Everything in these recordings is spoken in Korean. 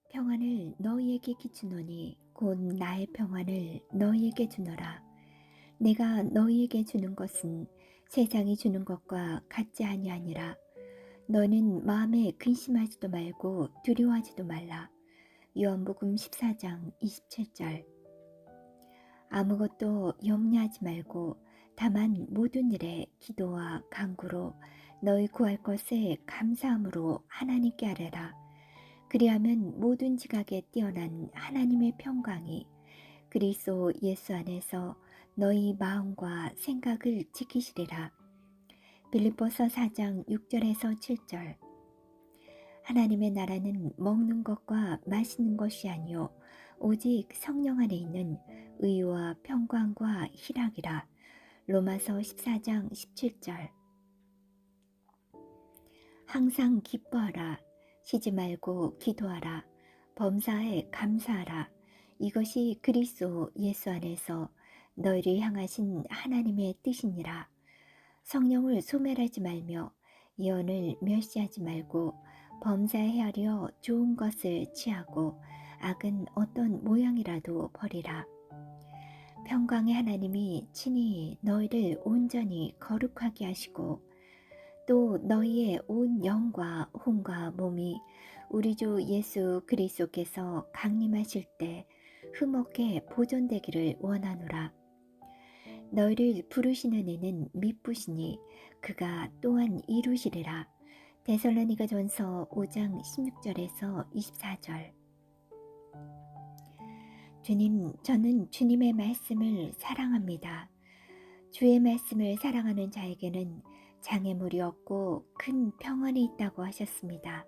평안을 너희에게 끼치노니 곧 나의 평안을 너희에게 주노라. 내가 너희에게 주는 것은 세상이 주는 것과 같지 아니하니라. 너는 마음에 근심하지도 말고 두려워하지도 말라. 요한복음 14장 27절. 아무것도 염려하지 말고 다만 모든 일에 기도와 간구로 너희 구할 것에 감사함으로 하나님께 아뢰라. 그리하면 모든 지각에 뛰어난 하나님의 평강이 그리스도 예수 안에서 너희 마음과 생각을 지키시리라. 빌립보서 4장 6절에서 7절. 하나님의 나라는 먹는 것과 마시는 것이 아니요 오직 성령 안에 있는 의와 평강과 희락이라. 로마서 14장 17절. 항상 기뻐하라. 쉬지 말고 기도하라. 범사에 감사하라. 이것이 그리스도 예수 안에서 너희를 향하신 하나님의 뜻이니라. 성령을 소멸하지 말며 예언을 멸시하지 말고 범사에 헤아려 좋은 것을 취하고 악은 어떤 모양이라도 버리라. 평강의 하나님이 친히 너희를 온전히 거룩하게 하시고 또 너희의 온 영과 혼과 몸이 우리 주 예수 그리스도께서 강림하실 때 흠없게 보존되기를 원하노라. 너희를 부르시는 이는 미쁘시니 그가 또한 이루시리라. 데살로니가전서 5장 16절에서 24절. 주님, 저는 주님의 말씀을 사랑합니다. 주의 말씀을 사랑하는 자에게는 장애물이 없고 큰 평안이 있다고 하셨습니다.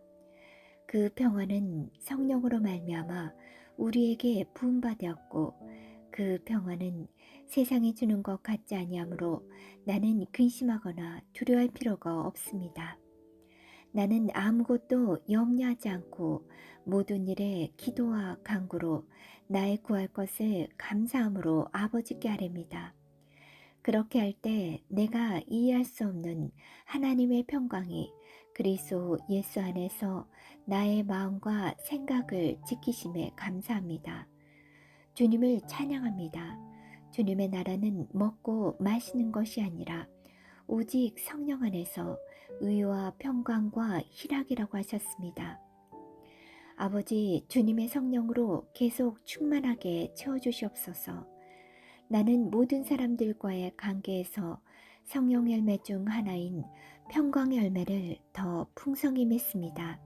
그 평안은 성령으로 말미암아 우리에게 부음받았고 그 평안은 세상이 주는 것 같지 아니하므로 나는 근심하거나 두려워할 필요가 없습니다. 나는 아무것도 염려하지 않고 모든 일에 기도와 간구로 나의 구할 것을 감사함으로 아버지께 아뢰입니다. 그렇게 할 때 내가 이해할 수 없는 하나님의 평강이 그리스도 예수 안에서 나의 마음과 생각을 지키심에 감사합니다. 주님을 찬양합니다. 주님의 나라는 먹고 마시는 것이 아니라 오직 성령 안에서 의와 평강과 희락이라고 하셨습니다. 아버지, 주님의 성령으로 계속 충만하게 채워주시옵소서. 나는 모든 사람들과의 관계에서 성령 열매 중 하나인 평강의 열매를 더 풍성히 맺습니다.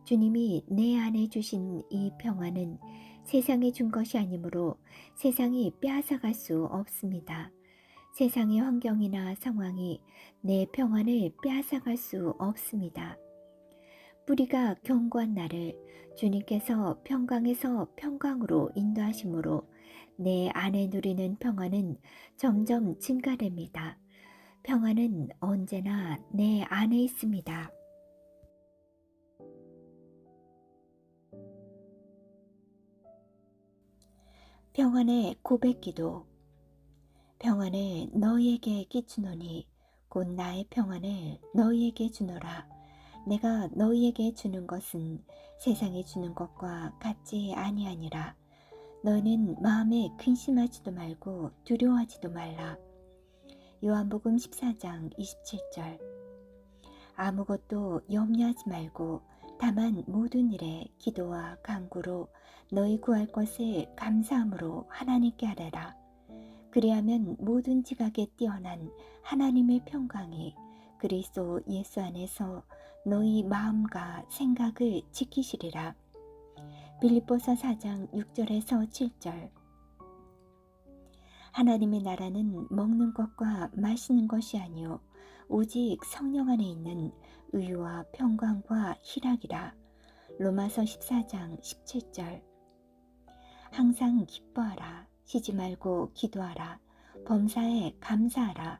주님이 내 안에 주신 이 평안은 세상이 준 것이 아니므로 세상이 빼앗아갈 수 없습니다. 세상의 환경이나 상황이 내 평안을 빼앗아갈 수 없습니다. 뿌리가 견고한 나를 주님께서 평강에서 평강으로 인도하심으로 내 안에 누리는 평안은 점점 증가됩니다. 평안은 언제나 내 안에 있습니다. 평안의 고백기도. 평안을 너희에게 끼치노니 곧 나의 평안을 너희에게 주노라. 내가 너희에게 주는 것은 세상이 주는 것과 같지 아니하니라. 너는 마음에 근심하지도 말고 두려워하지도 말라. 요한복음 14장 27절. 아무것도 염려하지 말고 다만 모든 일에 기도와 간구로 너희 구할 것을 감사함으로 하나님께 아뢰라. 그리하면 모든 지각에 뛰어난 하나님의 평강이 그리스도 예수 안에서 너희 마음과 생각을 지키시리라. 빌립보서 4장 6절에서 7절. 하나님의 나라는 먹는 것과 마시는 것이 아니요 오직 성령 안에 있는 의와 평강과 희락이라. 로마서 14장 17절. 항상 기뻐하라. 쉬지 말고 기도하라. 범사에 감사하라.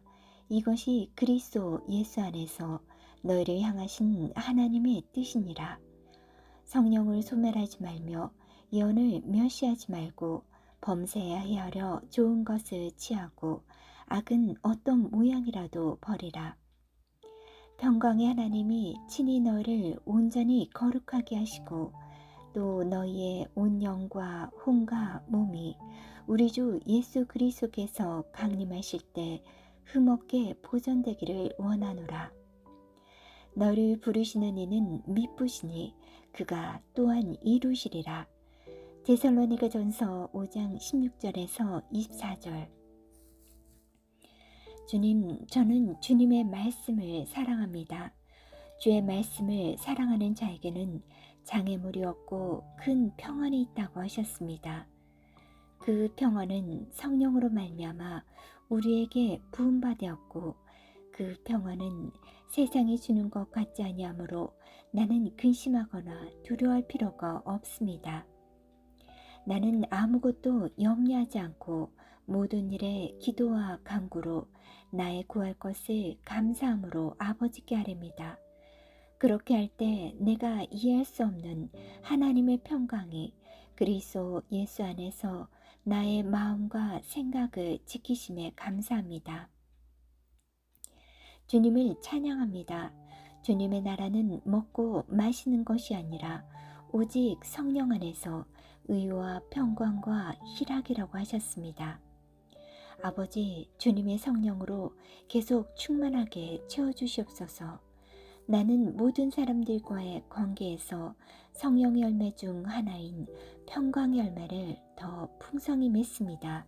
이것이 그리스도 예수 안에서 너희를 향하신 하나님의 뜻이니라. 성령을 소멸하지 말며 예언을 멸시하지 말고 범사에 헤아려 좋은 것을 취하고 악은 어떤 모양이라도 버리라. 평강의 하나님이 친히 너희를 온전히 거룩하게 하시고 또 너희의 온 영과 혼과 몸이 우리 주 예수 그리스도께서 강림하실 때 흠없게 보존되기를 원하노라. 너를 부르시는 이는 미쁘시니 그가 또한 이루시리라. 데살로니가전서 5장 16절에서 24절. 주님, 저는 주님의 말씀을 사랑합니다. 주의 말씀을 사랑하는 자에게는 장애물이 없고 큰 평안이 있다고 하셨습니다. 그 평안은 성령으로 말미암아 우리에게 부음받았고 그 평안은 세상이 주는 것 같지 아니하므로 나는 근심하거나 두려워할 필요가 없습니다. 나는 아무것도 염려하지 않고 모든 일에 기도와 간구로 나의 구할 것을 감사함으로 아버지께 아뢰니다. 그렇게 할 때 내가 이해할 수 없는 하나님의 평강이 그리스도 예수 안에서 나의 마음과 생각을 지키심에 감사합니다. 주님을 찬양합니다. 주님의 나라는 먹고 마시는 것이 아니라 오직 성령 안에서 의와 평강과 희락이라고 하셨습니다. 아버지, 주님의 성령으로 계속 충만하게 채워주시옵소서. 나는 모든 사람들과의 관계에서 성령의 열매 중 하나인 평강의 열매를 더 풍성히 맺습니다.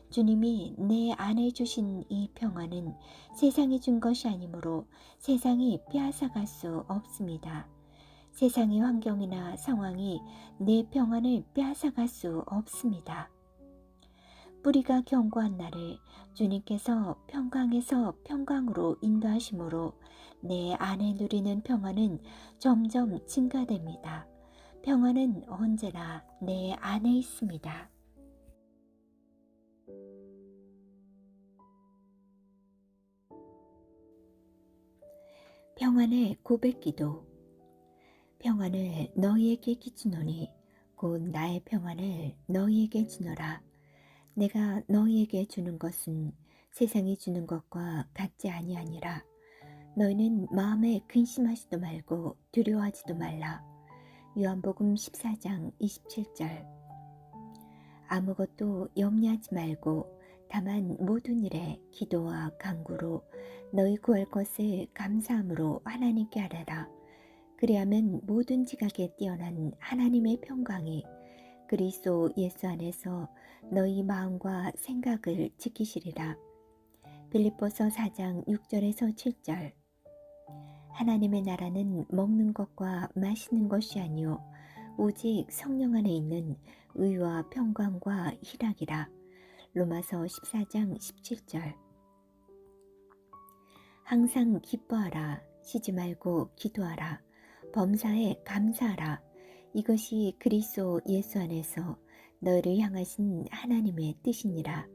주님이 내 안에 주신 이 평안은 세상이 준 것이 아니므로 세상이 빼앗아갈 수 없습니다. 세상의 환경이나 상황이 내 평안을 빼앗아갈 수 없습니다. 뿌리가 견고한 나를 주님께서 평강에서 평강으로 인도하심으로 내 안에 누리는 평안은 점점 증가됩니다. 평안은 언제나 내 안에 있습니다. 평안의 고백기도. 평안을 너희에게 끼치노니 곧 나의 평안을 너희에게 주노라. 내가 너희에게 주는 것은 세상이 주는 것과 같지 아니하니라. 너희는 마음에 근심하지도 말고 두려워하지도 말라. 요한복음 14장 27절. 아무것도 염려하지 말고 다만 모든 일에 기도와 간구로 너희 구할 것을 감사함으로 하나님께 아뢰라. 그리하면 모든 지각에 뛰어난 하나님의 평강이 그리스도 예수 안에서 너희 마음과 생각을 지키시리라. 빌립보서 4장 6절에서 7절. 하나님의 나라는 먹는 것과 마시는 것이 아니요 오직 성령 안에 있는 의와 평강과 희락이라. 로마서 14장 17절. 항상 기뻐하라. 쉬지 말고 기도하라. 범사에 감사하라. 이것이 그리스도 예수 안에서 너희를 향하신 하나님의 뜻이니라.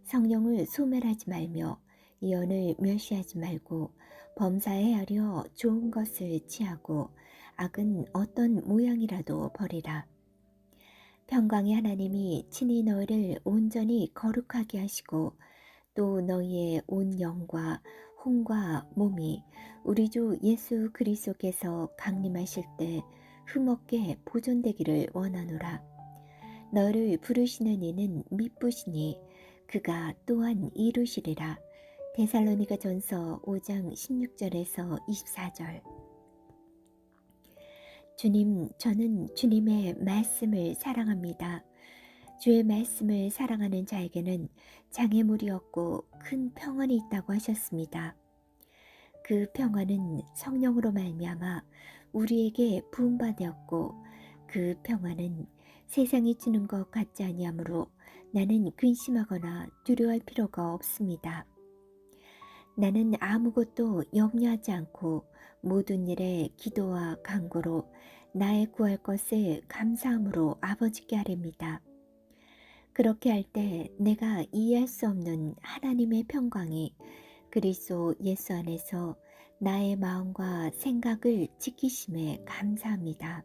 성령을 소멸하지 말며 예언을 멸시하지 말고 범사에 하려 좋은 것을 취하고 악은 어떤 모양이라도 버리라. 평강의 하나님이 친히 너희를 온전히 거룩하게 하시고 또 너희의 온 영과 혼과 몸이 우리 주 예수 그리스도께서 강림하실 때 흠없게 보존되기를 원하노라. 너를 부르시는 이는 미쁘시니 그가 또한 이루시리라. 데살로니가전서 5장 16절에서 24절. 주님, 저는 주님의 말씀을 사랑합니다. 주의 말씀을 사랑하는 자에게는 장애물이 없고 큰 평안이 있다고 하셨습니다. 그 평안은 성령으로 말미암아 우리에게 부음받았고 그 평안은 세상이 주는 것 같지 아니하므로 나는 근심하거나 두려워할 필요가 없습니다. 나는 아무것도 염려하지 않고 모든 일에 기도와 간구로 나의 구할 것을 감사함으로 아버지께 아뢰니다. 그렇게 할 때 내가 이해할 수 없는 하나님의 평강이 그리스도 예수 안에서 나의 마음과 생각을 지키심에 감사합니다.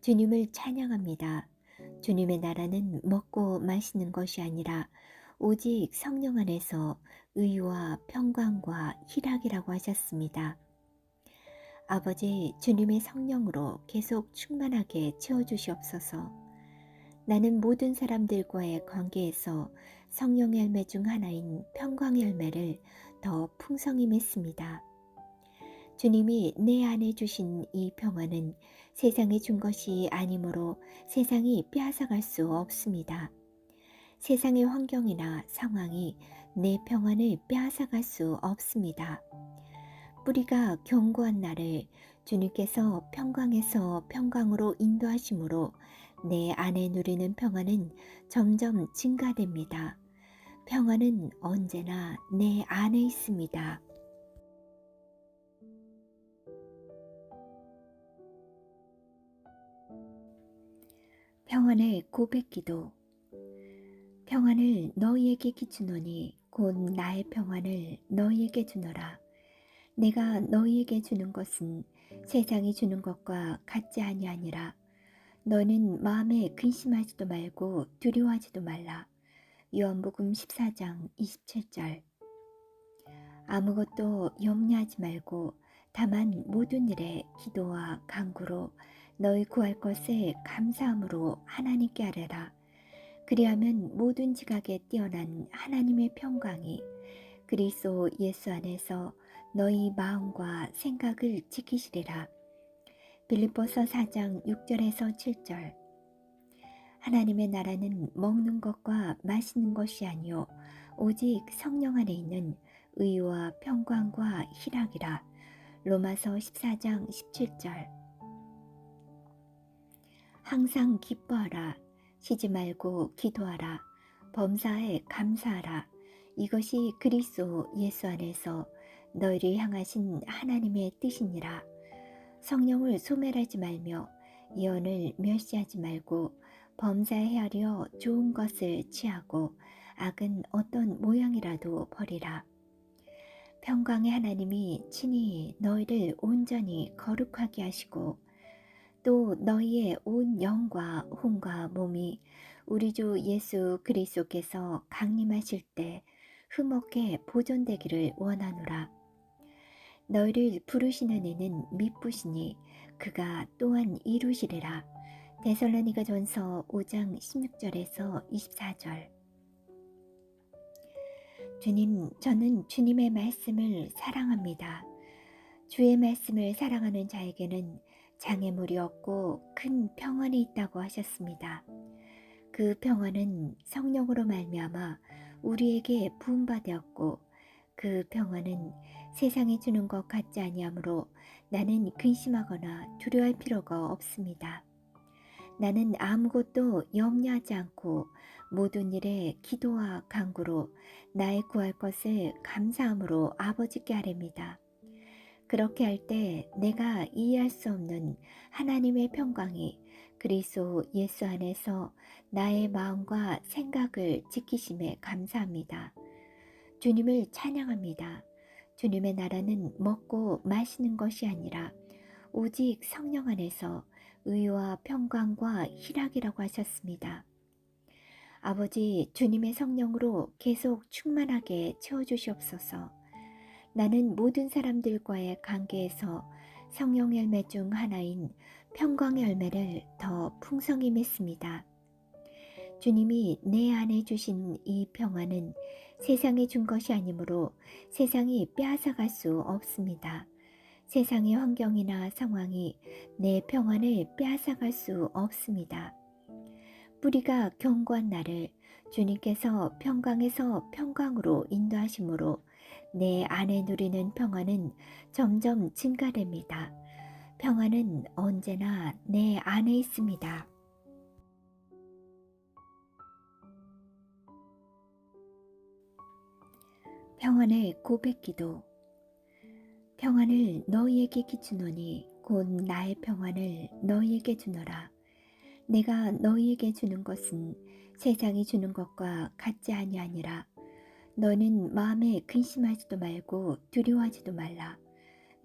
주님을 찬양합니다. 주님의 나라는 먹고 마시는 것이 아니라 오직 성령 안에서 의와 평강과 희락이라고 하셨습니다. 아버지 주님의 성령으로 계속 충만하게 채워주시옵소서. 나는 모든 사람들과의 관계에서 성령 열매 중 하나인 평강 열매를 더 풍성히 맺습니다. 주님이 내 안에 주신 이 평안은 세상이 준 것이 아니므로 세상이 빼앗아갈 수 없습니다. 세상의 환경이나 상황이 내 평안을 빼앗아갈 수 없습니다. 뿌리가 견고한 나를 주님께서 평강에서 평강으로 인도하심으로 내 안에 누리는 평안은 점점 증가됩니다. 평안은 언제나 내 안에 있습니다. 평안의 고백기도. 평안을 너희에게 끼치노니 곧 나의 평안을 너희에게 주노라. 내가 너희에게 주는 것은 세상이 주는 것과 같지 아니하니라. 너는 마음에 근심하지도 말고 두려워하지도 말라. 요한복음 14장 27절. 아무것도 염려하지 말고 다만 모든 일에 기도와 간구로 너희 구할 것에 감사함으로 하나님께 아뢰라. 그리하면 모든 지각에 뛰어난 하나님의 평강이 그리스도 예수 안에서 너희 마음과 생각을 지키시리라. 빌립보서 4장 6절에서 7절. 하나님의 나라는 먹는 것과 마시는 것이 아니요 오직 성령 안에 있는 의와 평강과 희락이라. 로마서 14장 17절. 항상 기뻐하라. 쉬지 말고 기도하라. 범사에 감사하라. 이것이 그리스도 예수 안에서 너희를 향하신 하나님의 뜻이니라. 성령을 소멸하지 말며 예언을 멸시하지 말고 범사에 헤아려 좋은 것을 취하고 악은 어떤 모양이라도 버리라. 평강의 하나님이 친히 너희를 온전히 거룩하게 하시고 또 너희의 온 영과 혼과 몸이 우리 주 예수 그리스도께서 강림하실 때 흠없게 보존되기를 원하노라. 너희를 부르시는 이는 미쁘시니 그가 또한 이루시리라. 데살로니가 전서 5장 16절에서 24절. 주님, 저는 주님의 말씀을 사랑합니다. 주의 말씀을 사랑하는 자에게는 장애물이 없고 큰 평안이 있다고 하셨습니다. 그 평안은 성령으로 말미암아 우리에게 부음받았고 그 평안은 세상이 주는 것 같지 아니하므로 나는 근심하거나 두려워할 필요가 없습니다. 나는 아무것도 염려하지 않고 모든 일에 기도와 간구로 나의 구할 것을 감사함으로 아버지께 아뢰입니다. 그렇게 할 때 내가 이해할 수 없는 하나님의 평강이 그리스도 예수 안에서 나의 마음과 생각을 지키심에 감사합니다. 주님을 찬양합니다. 주님의 나라는 먹고 마시는 것이 아니라 오직 성령 안에서 의와 평강과 희락이라고 하셨습니다. 아버지, 주님의 성령으로 계속 충만하게 채워주시옵소서. 나는 모든 사람들과의 관계에서 성령 열매 중 하나인 평강 열매를 더 풍성히 맺습니다. 주님이 내 안에 주신 이 평안은 세상이 준 것이 아니므로 세상이 빼앗아갈 수 없습니다. 세상의 환경이나 상황이 내 평안을 빼앗아갈 수 없습니다. 뿌리가 견고한 나를 주님께서 평강에서 평강으로 인도하심으로 내 안에 누리는 평안은 점점 증가됩니다. 평안은 언제나 내 안에 있습니다. 평안의 고백기도. 평안을 너희에게 끼치노니 곧 나의 평안을 너희에게 주노라. 내가 너희에게 주는 것은 세상이 주는 것과 같지 아니하니라. 너는 마음에 근심하지도 말고 두려워하지도 말라.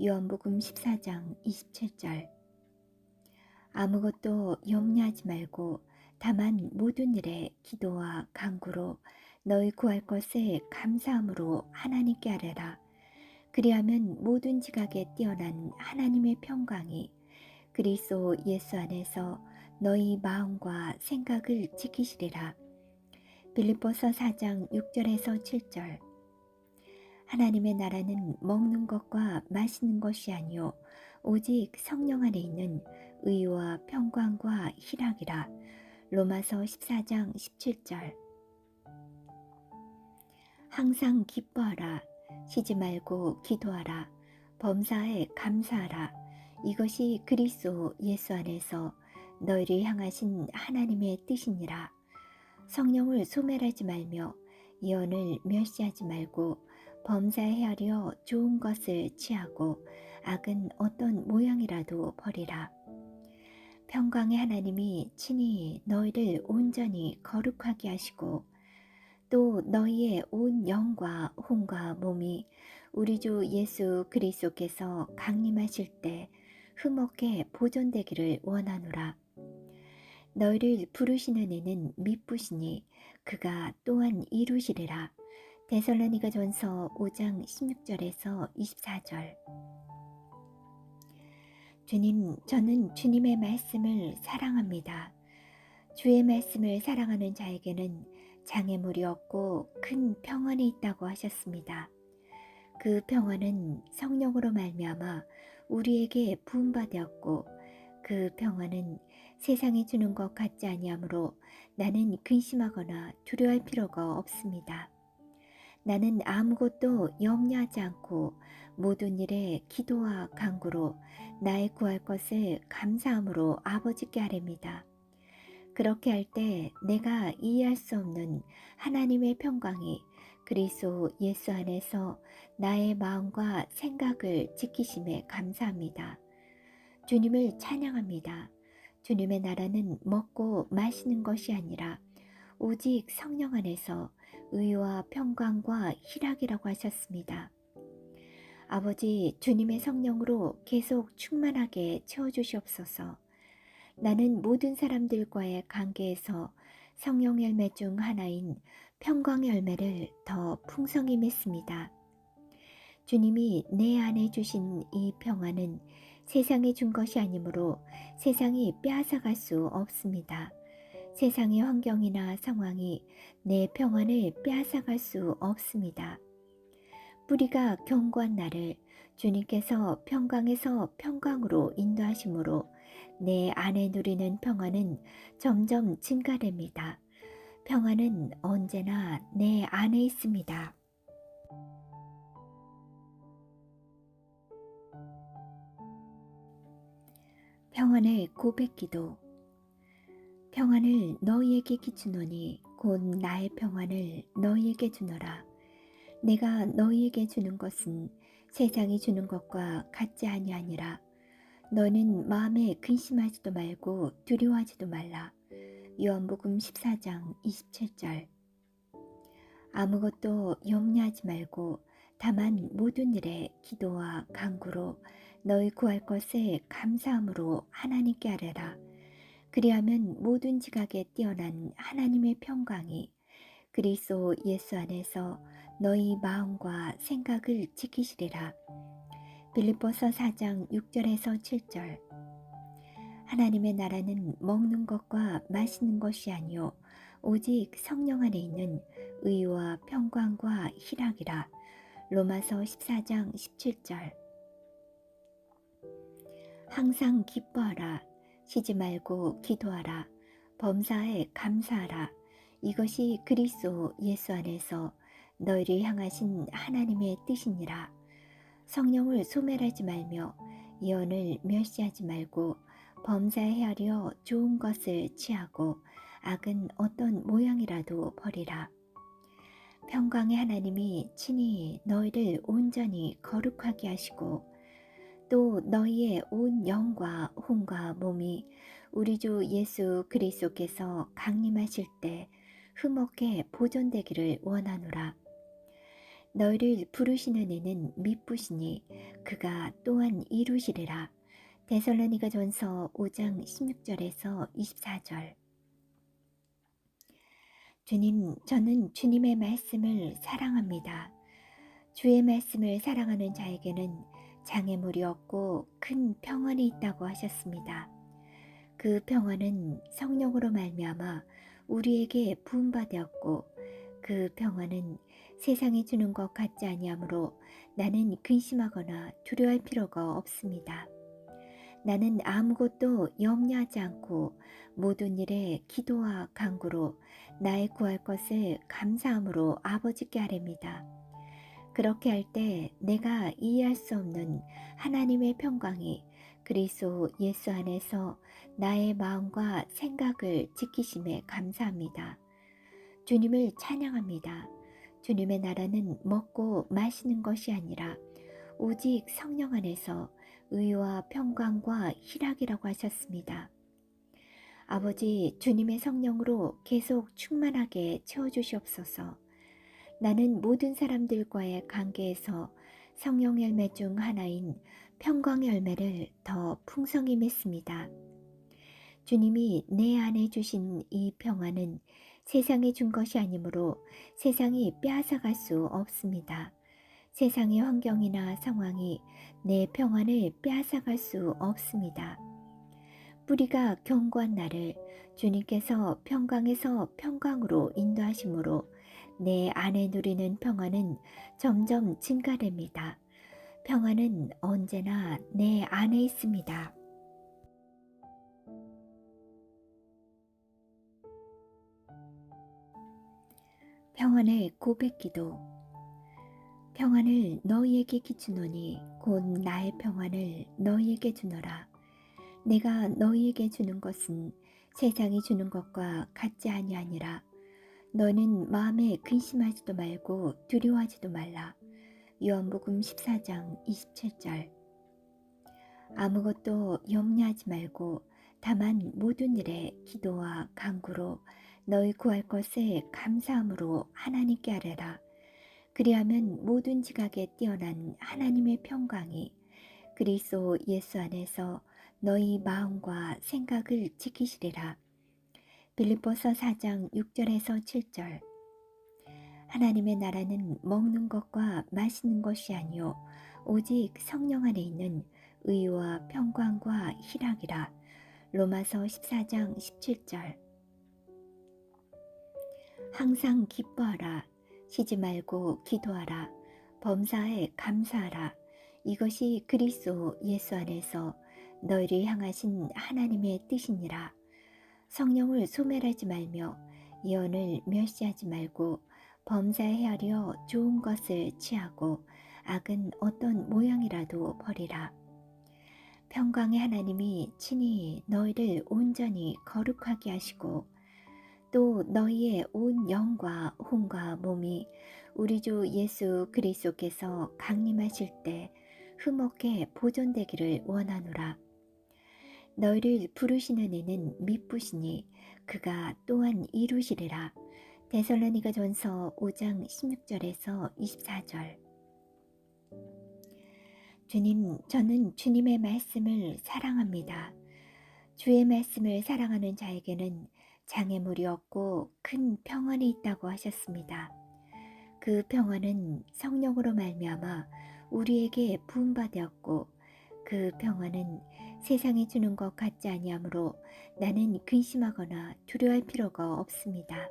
요한복음 14장 27절. 아무것도 염려하지 말고 다만 모든 일에 기도와 간구로 너희 구할 것에 감사함으로 하나님께 아뢰라. 그리하면 모든 지각에 뛰어난 하나님의 평강이 그리스도 예수 안에서 너희 마음과 생각을 지키시리라. 빌립보서 4장 6절에서 7절. 하나님의 나라는 먹는 것과 마시는 것이 아니요 오직 성령 안에 있는 의와 평강과 희락이라. 로마서 14장 17절. 항상 기뻐하라. 쉬지 말고 기도하라. 범사에 감사하라. 이것이 그리스도 예수 안에서 너희를 향하신 하나님의 뜻이니라. 성령을 소멸하지 말며 예언을 멸시하지 말고 범사에 헤아려 좋은 것을 취하고 악은 어떤 모양이라도 버리라. 평강의 하나님이 친히 너희를 온전히 거룩하게 하시고 또 너희의 온 영과 혼과 몸이 우리 주 예수 그리스도께서 강림하실 때 흠없게 보존되기를 원하노라. 너희를 부르시는 이는 미쁘시니 그가 또한 이루시리라. 데살로니가전서 5장 16절에서 24절. 주님, 저는 주님의 말씀을 사랑합니다. 주의 말씀을 사랑하는 자에게는 장애물이 없고 큰 평안이 있다고 하셨습니다. 그 평안은 성령으로 말미암아 우리에게 부음받았고 그 평안은 세상이 주는 것 같지 아니하므로 나는 근심하거나 두려워할 필요가 없습니다. 나는 아무것도 염려하지 않고 모든 일에 기도와 간구로 나의 구할 것을 감사함으로 아버지께 아뢰니다. 그렇게 할 때 내가 이해할 수 없는 하나님의 평강이 그리스도 예수 안에서 나의 마음과 생각을 지키심에 감사합니다. 주님을 찬양합니다. 주님의 나라는 먹고 마시는 것이 아니라 오직 성령 안에서 의와 평강과 희락이라고 하셨습니다. 아버지, 주님의 성령으로 계속 충만하게 채워주시옵소서. 나는 모든 사람들과의 관계에서 성령 열매 중 하나인 평강의 열매를 더 풍성히 맺습니다. 주님이 내 안에 주신 이 평안은 세상이 준 것이 아니므로 세상이 빼앗아갈 수 없습니다. 세상의 환경이나 상황이 내 평안을 빼앗아갈 수 없습니다. 뿌리가 견고한 나를 주님께서 평강에서 평강으로 인도하심으로 내 안에 누리는 평안은 점점 증가됩니다. 평안은 언제나 내 안에 있습니다. 평안의 고백기도. 평안을 너희에게 끼치노니 곧 나의 평안을 너희에게 주노라. 내가 너희에게 주는 것은 세상이 주는 것과 같지 아니하니라. 너는 마음에 근심하지도 말고 두려워하지도 말라. 요한복음 14장 27절. 아무것도 염려하지 말고 다만 모든 일에 기도와 간구로 너희 구할 것을 감사함으로 하나님께 아뢰라. 그리하면 모든 지각에 뛰어난 하나님의 평강이 그리스도 예수 안에서 너희 마음과 생각을 지키시리라. 빌립보서 4장 6절에서 7절. 하나님의 나라는 먹는 것과 마시는 것이 아니요 오직 성령 안에 있는 의와 평강과 희락이라. 로마서 14장 17절. 항상 기뻐하라. 쉬지 말고 기도하라. 범사에 감사하라. 이것이 그리스도 예수 안에서 너희를 향하신 하나님의 뜻이니라. 성령을 소멸하지 말며 예언을 멸시하지 말고 범사에 헤아려 좋은 것을 취하고 악은 어떤 모양이라도 버리라. 평강의 하나님이 친히 너희를 온전히 거룩하게 하시고 또 너희의 온 영과 혼과 몸이 우리 주 예수 그리스도께서 강림하실 때 흠없게 보존되기를 원하노라. 너희를 부르시는 이는 미쁘시니 그가 또한 이루시리라. 데살로니가전서 5장 16절에서 24절. 주님, 저는 주님의 말씀을 사랑합니다. 주의 말씀을 사랑하는 자에게는 장애물이 없고 큰 평안이 있다고 하셨습니다. 그 평안은 성령으로 말미암아 우리에게 부음바 되었고, 그 평안은 세상이 주는 것 같지 아니하므로 나는 근심하거나 두려워할 필요가 없습니다. 나는 아무것도 염려하지 않고 모든 일에 기도와 간구로 나의 구할 것을 감사함으로 아버지께 아뢰니다. 그렇게 할 때 내가 이해할 수 없는 하나님의 평강이 그리스도 예수 안에서 나의 마음과 생각을 지키심에 감사합니다. 주님을 찬양합니다. 주님의 나라는 먹고 마시는 것이 아니라 오직 성령 안에서 의와 평강과 희락이라고 하셨습니다. 아버지, 주님의 성령으로 계속 충만하게 채워주시옵소서. 나는 모든 사람들과의 관계에서 성령 열매 중 하나인 평강의 열매를 더 풍성히 맺습니다. 주님이 내 안에 주신 이 평안은 세상이 준 것이 아니므로 세상이 빼앗아갈 수 없습니다. 세상의 환경이나 상황이 내 평안을 빼앗아갈 수 없습니다. 뿌리가 견고한 나를 주님께서 평강에서 평강으로 인도하심으로 내 안에 누리는 평안은 점점 증가됩니다. 평안은 언제나 내 안에 있습니다. 평안의 고백기도. 평안을 너희에게 기주노니 곧 나의 평안을 너희에게 주노라. 내가 너희에게 주는 것은 세상이 주는 것과 같지 아니하니라. 너는 마음에 근심하지도 말고 두려워하지도 말라. 요한복음 14장 27절. 아무것도 염려하지 말고 다만 모든 일에 기도와 간구로 너희 구할 것을 감사함으로 하나님께 아뢰라. 그리하면 모든 지각에 뛰어난 하나님의 평강이 그리스도 예수 안에서 너희 마음과 생각을 지키시리라. 빌립보서 4장 6절에서 7절. 하나님의 나라는 먹는 것과 마시는 것이 아니요 오직 성령 안에 있는 의와 평강과 희락이라. 로마서 14장 17절. 항상 기뻐하라. 쉬지 말고 기도하라. 범사에 감사하라. 이것이 그리스도 예수 안에서 너희를 향하신 하나님의 뜻이니라. 성령을 소멸하지 말며 예언을 멸시하지 말고 범사에 헤아려 좋은 것을 취하고 악은 어떤 모양이라도 버리라. 평강의 하나님이 친히 너희를 온전히 거룩하게 하시고 또 너희의 온 영과 혼과 몸이 우리 주 예수 그리스도께서 강림하실 때 흠없게 보존되기를 원하노라. 너희를 부르시는 이는 미쁘시니 그가 또한 이루시리라. 데살로니가 전서 5장 16절에서 24절. 주님, 저는 주님의 말씀을 사랑합니다. 주의 말씀을 사랑하는 자에게는 장애물이 없고 큰 평안이 있다고 하셨습니다. 그 평안은 성령으로 말미암아 우리에게 부음바 되었고, 그 평안은 세상이 주는 것 같지 아니하므로 나는 근심하거나 두려워할 필요가 없습니다.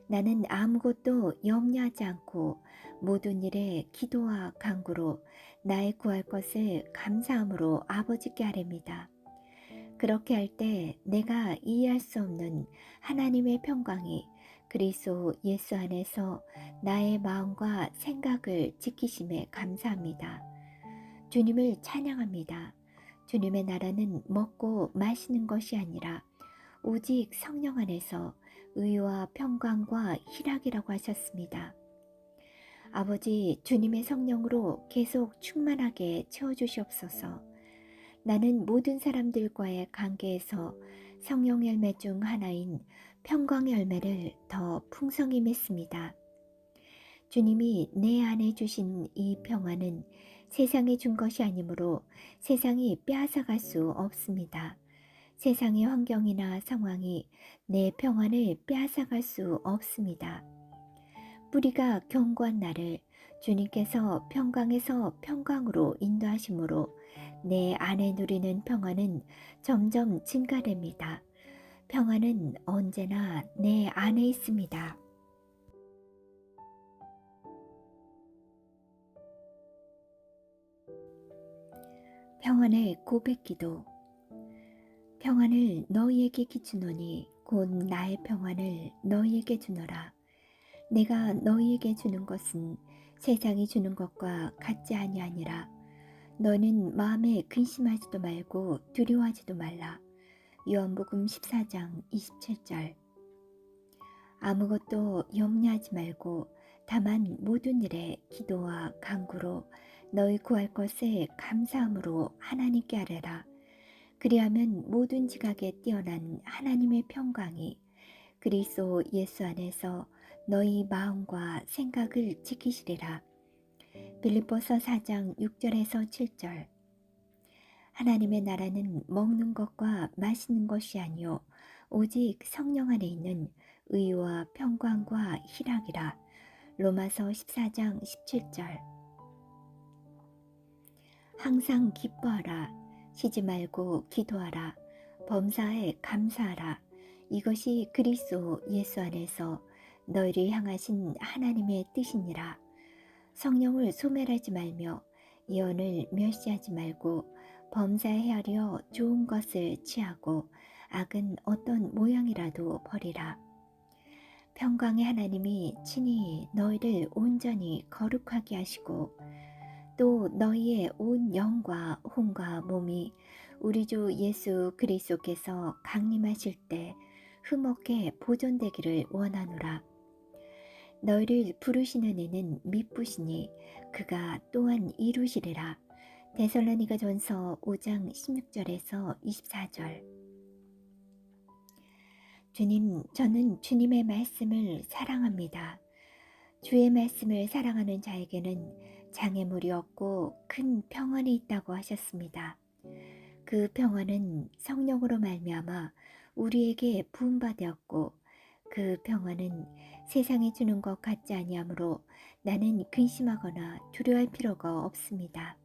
나는 아무것도 염려하지 않고 모든 일에 기도와 간구로 나의 구할 것을 감사함으로 아버지께 아뢰니다. 그렇게 할 때 내가 이해할 수 없는 하나님의 평강이 그리스도 예수 안에서 나의 마음과 생각을 지키심에 감사합니다. 주님을 찬양합니다. 주님의 나라는 먹고 마시는 것이 아니라 오직 성령 안에서 의와 평강과 희락이라고 하셨습니다. 아버지, 주님의 성령으로 계속 충만하게 채워주시옵소서. 나는 모든 사람들과의 관계에서 성령 열매 중 하나인 평강의 열매를 더 풍성히 맺습니다. 주님이 내 안에 주신 이 평안은 세상이 준 것이 아니므로 세상이 빼앗아갈 수 없습니다. 세상의 환경이나 상황이 내 평안을 빼앗아갈 수 없습니다. 뿌리가 견고한 나를 주님께서 평강에서 평강으로 인도하심으로 내 안에 누리는 평안은 점점 증가됩니다. 평안은 언제나 내 안에 있습니다. 평안의 고백기도. 평안을 너희에게 기주노니 곧 나의 평안을 너희에게 주노라. 내가 너희에게 주는 것은 세상이 주는 것과 같지 아니하니라. 너는 마음에 근심하지도 말고 두려워하지도 말라. 요한복음 14장 27절. 아무것도 염려하지 말고 다만 모든 일에 기도와 간구로 너희 구할 것을 감사함으로 하나님께 아뢰라. 그리하면 모든 지각에 뛰어난 하나님의 평강이 그리스도 예수 안에서 너희 마음과 생각을 지키시리라. 빌립보서 4장 6절에서 7절. 하나님의 나라는 먹는 것과 마시는 것이 아니요 오직 성령 안에 있는 의와 평강과 희락이라. 로마서 14장 17절. 항상 기뻐하라. 쉬지 말고 기도하라. 범사에 감사하라. 이것이 그리스도 예수 안에서 너희를 향하신 하나님의 뜻이니라. 성령을 소멸하지 말며 예언을 멸시하지 말고 범사에 헤아려 좋은 것을 취하고 악은 어떤 모양이라도 버리라. 평강의 하나님이 친히 너희를 온전히 거룩하게 하시고 또 너희의 온 영과 혼과 몸이 우리 주 예수 그리스도께서 강림하실 때 흠없게 보존되기를 원하노라. 너희를 부르시는 이는 미쁘시니 그가 또한 이루시리라. 데살로니가전서 5장 16절에서 24절. 주님, 저는 주님의 말씀을 사랑합니다. 주의 말씀을 사랑하는 자에게는 장애물이 없고 큰 평안이 있다고 하셨습니다. 그 평안은 성령으로 말미암아 우리에게 부음받았고 그 평안은 세상이 주는 것 같지 아니하므로 나는 근심하거나 두려워할 필요가 없습니다.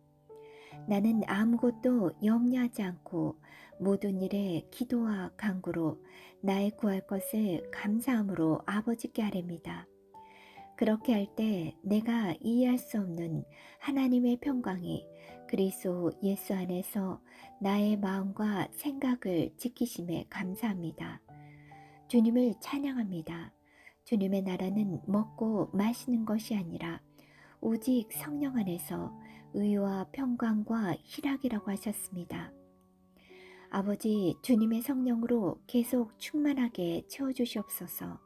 나는 아무것도 염려하지 않고 모든 일에 기도와 간구로 나의 구할 것을 감사함으로 아버지께 아뢰입니다. 그렇게 할 때 내가 이해할 수 없는 하나님의 평강이 그리스도 예수 안에서 나의 마음과 생각을 지키심에 감사합니다. 주님을 찬양합니다. 주님의 나라는 먹고 마시는 것이 아니라 오직 성령 안에서 의와 평강과 희락이라고 하셨습니다. 아버지, 주님의 성령으로 계속 충만하게 채워주시옵소서.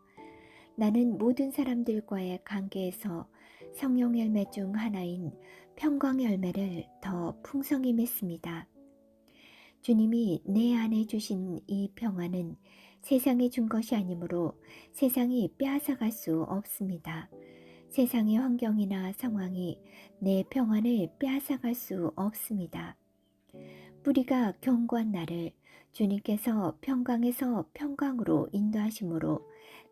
나는 모든 사람들과의 관계에서 성령 열매 중 하나인 평강의 열매를 더 풍성히 맺습니다. 주님이 내 안에 주신 이 평안은 세상이 준 것이 아니므로 세상이 빼앗아갈 수 없습니다. 세상의 환경이나 상황이 내 평안을 빼앗아갈 수 없습니다. 뿌리가 견고한 나를 주님께서 평강에서 평강으로 인도하심으로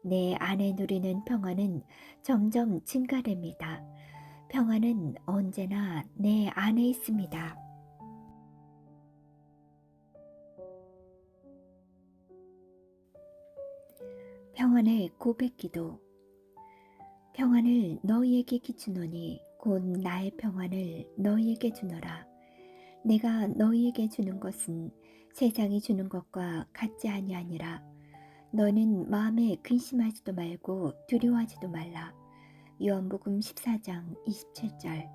내 안에 누리는 평안은 점점 증가됩니다. 평안은 언제나 내 안에 있습니다. 평안의 고백기도. 평안을 너희에게 기주노니 곧 나의 평안을 너희에게 주노라. 내가 너희에게 주는 것은 세상이 주는 것과 같지 아니하니라. 너는 마음에 근심하지도 말고 두려워하지도 말라. 요한복음 14장 27절.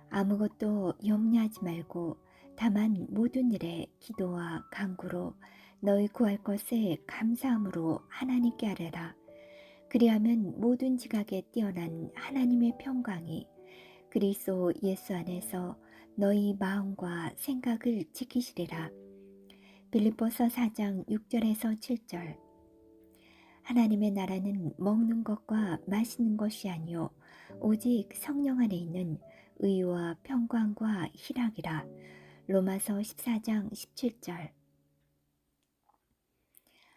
아무것도 염려하지 말고 다만 모든 일에 기도와 간구로 너희 구할 것을 감사함으로 하나님께 아뢰라. 그리하면 모든 지각에 뛰어난 하나님의 평강이 그리스도 예수 안에서 너희 마음과 생각을 지키시리라. 빌립보서 4장 6절에서 7절. 하나님의 나라는 먹는 것과 마시는 것이 아니요 오직 성령 안에 있는 의와 평강과 희락이라. 로마서 14장 17절.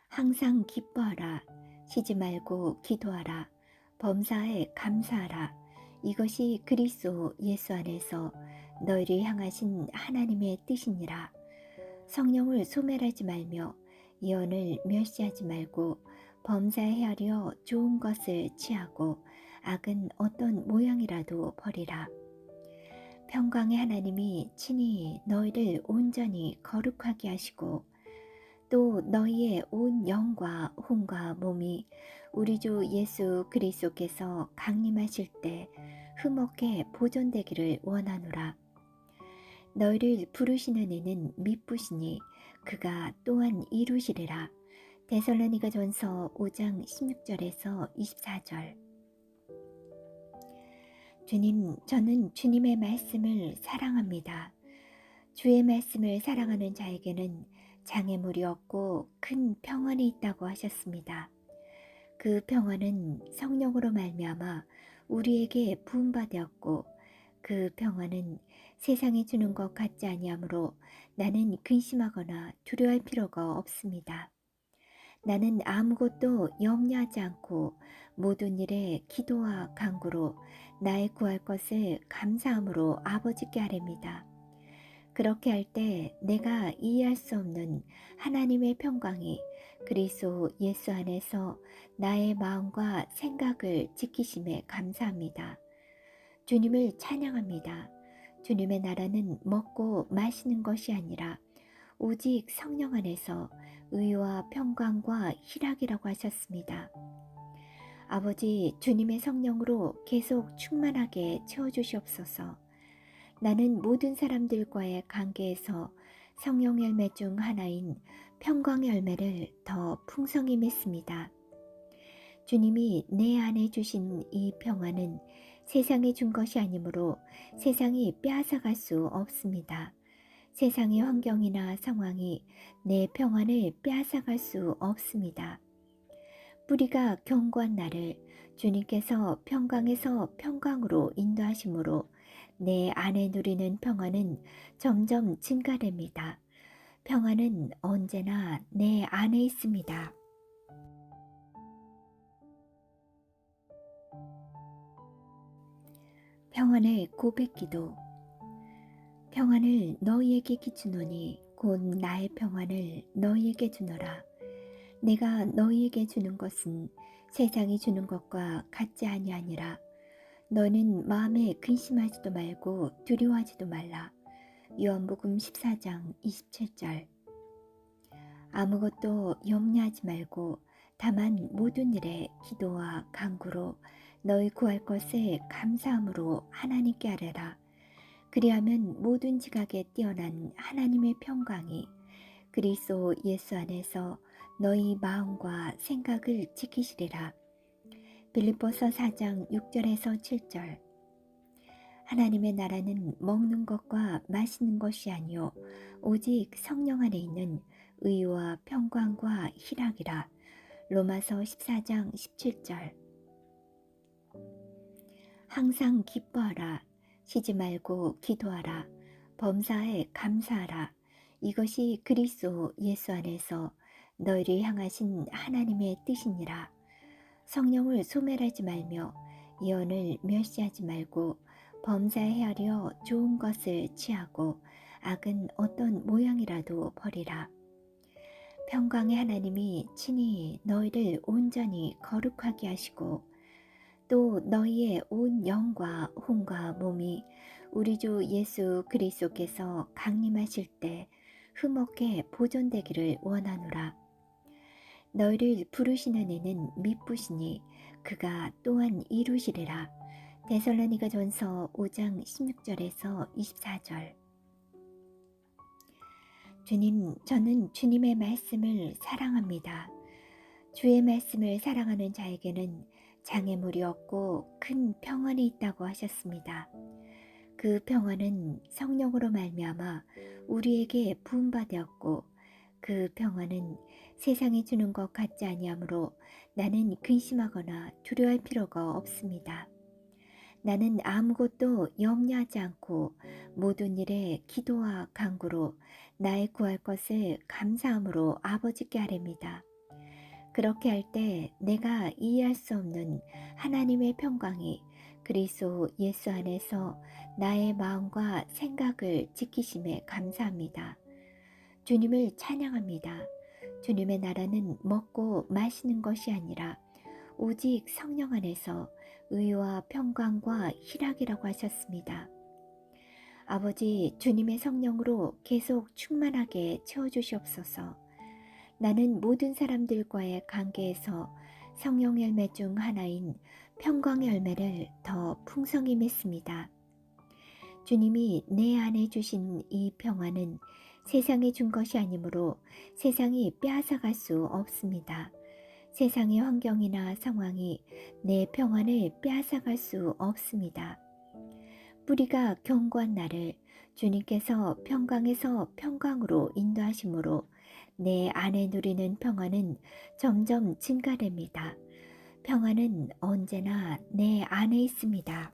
항상 기뻐하라. 쉬지 말고 기도하라. 범사에 감사하라. 이것이 그리스도 예수 안에서 너희를 향하신 하나님의 뜻이니라. 성령을 소멸하지 말며 예언을 멸시하지 말고 범사에 헤아려 좋은 것을 취하고 악은 어떤 모양이라도 버리라. 평강의 하나님이 친히 너희를 온전히 거룩하게 하시고 또 너희의 온 영과 혼과 몸이 우리 주 예수 그리스도께서 강림하실 때 흠없게 보존되기를 원하노라. 너희를 부르시는 이는 미쁘시니 그가 또한 이루시리라. 데살로니가전서 5장 16절에서 24절. 주님, 저는 주님의 말씀을 사랑합니다. 주의 말씀을 사랑하는 자에게는 장애물이 없고 큰 평안이 있다고 하셨습니다. 그 평안은 성령으로 말미암아 우리에게 부음받았고 그 평안은 세상이 주는 것 같지 아니하므로 나는 근심하거나 두려워할 필요가 없습니다. 나는 아무것도 염려하지 않고 모든 일에 기도와 간구로 나의 구할 것을 감사함으로 아버지께 아뢰니다. 그렇게 할 때 내가 이해할 수 없는 하나님의 평강이 그리스도 예수 안에서 나의 마음과 생각을 지키심에 감사합니다. 주님을 찬양합니다. 주님의 나라는 먹고 마시는 것이 아니라 오직 성령 안에서 의와 평강과 희락이라고 하셨습니다. 아버지, 주님의 성령으로 계속 충만하게 채워주시옵소서. 나는 모든 사람들과의 관계에서 성령 열매 중 하나인 평강의 열매를 더 풍성히 맺습니다. 주님이 내 안에 주신 이 평안은 세상이 준 것이 아니므로 세상이 빼앗아갈 수 없습니다. 세상의 환경이나 상황이 내 평안을 빼앗아갈 수 없습니다. 뿌리가 견고한 나를 주님께서 평강에서 평강으로 인도하심으로 내 안에 누리는 평안은 점점 증가됩니다. 평안은 언제나 내 안에 있습니다. 평안의 고백기도. 평안을 너희에게 끼치노니 곧 나의 평안을 너희에게 주노라. 내가 너희에게 주는 것은 세상이 주는 것과 같지 아니하니라. 너는 마음에 근심하지도 말고 두려워하지도 말라. 요한복음 14장 27절. 아무것도 염려하지 말고 다만 모든 일에 기도와 간구로 너희 구할 것을 감사함으로 하나님께 아뢰라. 그리하면 모든 지각에 뛰어난 하나님의 평강이 그리스도 예수 안에서 너희 마음과 생각을 지키시리라. 빌립보서 4장 6절에서 7절. 하나님의 나라는 먹는 것과 마시는 것이 아니요 오직 성령 안에 있는 의와 평강과 희락이라. 로마서 14장 17절. 항상 기뻐하라. 쉬지 말고 기도하라. 범사에 감사하라. 이것이 그리스도 예수 안에서 너희를 향하신 하나님의 뜻이니라. 성령을 소멸하지 말며 예언을 멸시하지 말고 범사에 헤아려 좋은 것을 취하고 악은 어떤 모양이라도 버리라. 평강의 하나님이 친히 너희를 온전히 거룩하게 하시고 또 너희의 온 영과 혼과 몸이 우리 주 예수 그리스도께서 강림하실 때 흠없게 보존되기를 원하노라. 너희를 부르시는 이는 미쁘시니 그가 또한 이루시리라. 데살로니가전서 5장 16절에서 24절. 주님, 저는 주님의 말씀을 사랑합니다. 주의 말씀을 사랑하는 자에게는 장애물이 없고 큰 평안이 있다고 하셨습니다. 그 평안은 성령으로 말미암아 우리에게 부음받았고 그 평안은 세상이 주는 것 같지 아니하므로 나는 근심하거나 두려워할 필요가 없습니다. 나는 아무것도 염려하지 않고 모든 일에 기도와 간구로 나의 구할 것을 감사함으로 아버지께 아뢰니다. 그렇게 할 때 내가 이해할 수 없는 하나님의 평강이 그리스도 예수 안에서 나의 마음과 생각을 지키심에 감사합니다. 주님을 찬양합니다. 주님의 나라는 먹고 마시는 것이 아니라 오직 성령 안에서 의와 평강과 희락이라고 하셨습니다. 아버지, 주님의 성령으로 계속 충만하게 채워주시옵소서. 나는 모든 사람들과의 관계에서 성령 열매 중 하나인 평강 열매를 더 풍성히 맺습니다. 주님이 내 안에 주신 이 평안은 세상이 준 것이 아니므로 세상이 빼앗아갈 수 없습니다. 세상의 환경이나 상황이 내 평안을 빼앗아갈 수 없습니다. 뿌리가 견고한 나를 주님께서 평강에서 평강으로 인도하심으로 내 안에 누리는 평안은 점점 증가됩니다. 평안은 언제나 내 안에 있습니다.